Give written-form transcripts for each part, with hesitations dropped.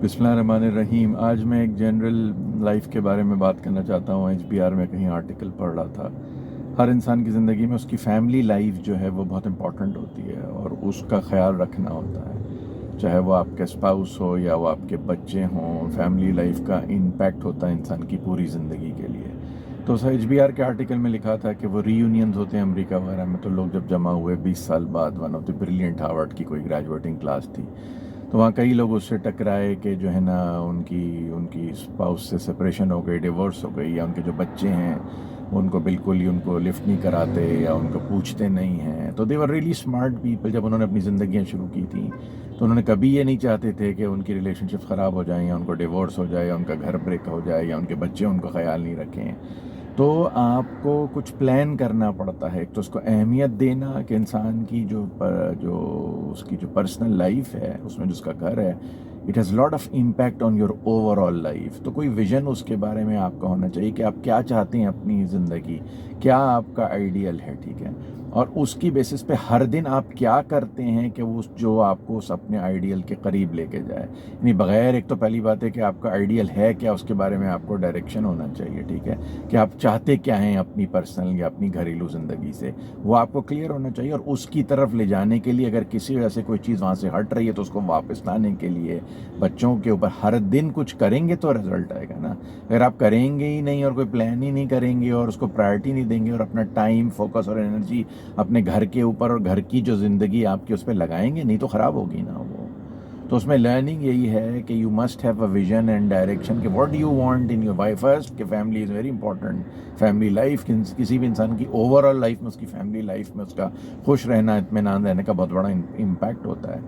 بسم اللہ الرحمن الرحیم. آج میں ایک جنرل لائف کے بارے میں بات کرنا چاہتا ہوں. HBR میں کہیں آرٹیکل پڑھ رہا تھا. ہر انسان کی زندگی میں اس کی فیملی لائف جو ہے وہ بہت امپورٹنٹ ہوتی ہے اور اس کا خیال رکھنا ہوتا ہے. چاہے وہ آپ کے اسپاؤس ہو یا وہ آپ کے بچے ہوں, فیملی لائف کا امپیکٹ ہوتا ہے انسان کی پوری زندگی کے لیے. تو اس HBR کے آرٹیکل میں لکھا تھا کہ وہ ری یونینز ہوتے ہیں امریکہ وغیرہ میں, تو لوگ جب جمع ہوئے 20 سال بعد, one of the brilliant Harvard کی کوئی گریجویٹنگ کلاس تھی, تو وہاں کئی لوگ اس سے ٹکرائے کہ جو ہے نا ان کی اسپاؤس سے سپریشن ہو گئی, ڈیورس ہو گئی, یا ان کے جو بچے ہیں ان کو بالکل ہی ان کو لفٹ نہیں کراتے یا ان کو پوچھتے نہیں ہیں. تو دے ور ریئلی اسمارٹ پیپل. جب انہوں نے اپنی زندگیاں شروع کی تھیں تو انہوں نے کبھی یہ نہیں چاہتے تھے کہ ان کی ریلیشن شپ خراب ہو جائیں یا ان کو ڈیورس ہو جائے یا ان کا گھر بریک ہو جائے یا ان کے بچے ان کو خیال نہیں رکھیں. تو آپ کو کچھ پلان کرنا پڑتا ہے. ایک تو اس کو اہمیت دینا کہ انسان کی جو اس کی جو پرسنل لائف ہے, اس میں جو اس کا گھر ہے, it has lot of impact on your over all life. تو کوئی ویژن اس کے بارے میں آپ کا ہونا چاہیے کہ آپ کیا چاہتے ہیں اپنی زندگی, کیا آپ کا آئیڈیل ہے, ٹھیک ہے, اور اس کی بیسس پہ ہر دن آپ کیا کرتے ہیں کہ وہ جو آپ کو اس اپنے آئیڈیل کے قریب لے کے جائے. یعنی بغیر, ایک تو پہلی بات ہے کہ آپ کا آئیڈیل ہے کیا, اس کے بارے میں آپ کو ڈائریکشن ہونا چاہیے, ٹھیک ہے, کہ آپ چاہتے کیا ہیں اپنی پرسنل یا اپنی گھریلو زندگی سے, وہ آپ کو کلیئر ہونا چاہیے. اور اس کی طرف لے جانے کے لیے اگر کسی وجہ سے کوئی چیز وہاں سے ہٹ رہی ہے تو اس کو واپس لانے کے لیے بچوں کے اوپر ہر دن کچھ کریں گے تو رزلٹ آئے گا نا. اگر آپ کریں گے ہی نہیں اور کوئی پلان ہی نہیں کریں گے اور اس کو پرائرٹی نہیں دیں گے اور اپنا ٹائم, فوکس اور انرجی اپنے گھر کے اوپر اور گھر کی جو زندگی آپ کی اس پہ لگائیں گے نہیں تو خراب ہوگی نا وہ. تو اس میں لرننگ یہی ہے کہ you must have a vision and direction کہ what do you want in your life. First کہ family is very important. Family life کسی بھی انسان کی اوور آل لائف میں, اس کی فیملی لائف میں اس کا خوش رہنا, اطمینان رہنے کا بہت بڑا امپیکٹ ہوتا ہے.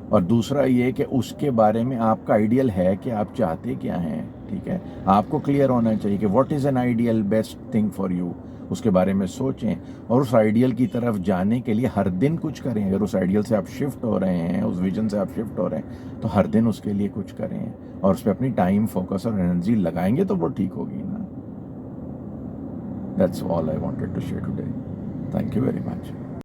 اور دوسرا یہ کہ اس کے بارے میں آپ کا آئیڈیل ہے کہ آپ چاہتے کیا ہیں, ٹھیک ہے, آپ کو کلیئر ہونا چاہیے کہ what is an ideal best thing for you. اس کے بارے میں سوچیں اور اس آئیڈیل کی طرف جانے کے لیے ہر دن کچھ کریں. اگر اس آئیڈیل سے آپ شفٹ ہو رہے ہیں, اس ویژن سے آپ شفٹ ہو رہے ہیں, تو ہر دن اس کے لیے کچھ کریں اور اس پہ اپنی ٹائم, فوکس اور انرجی لگائیں گے تو وہ ٹھیک ہوگی نا. That's all I wanted to share today. Thank you very much.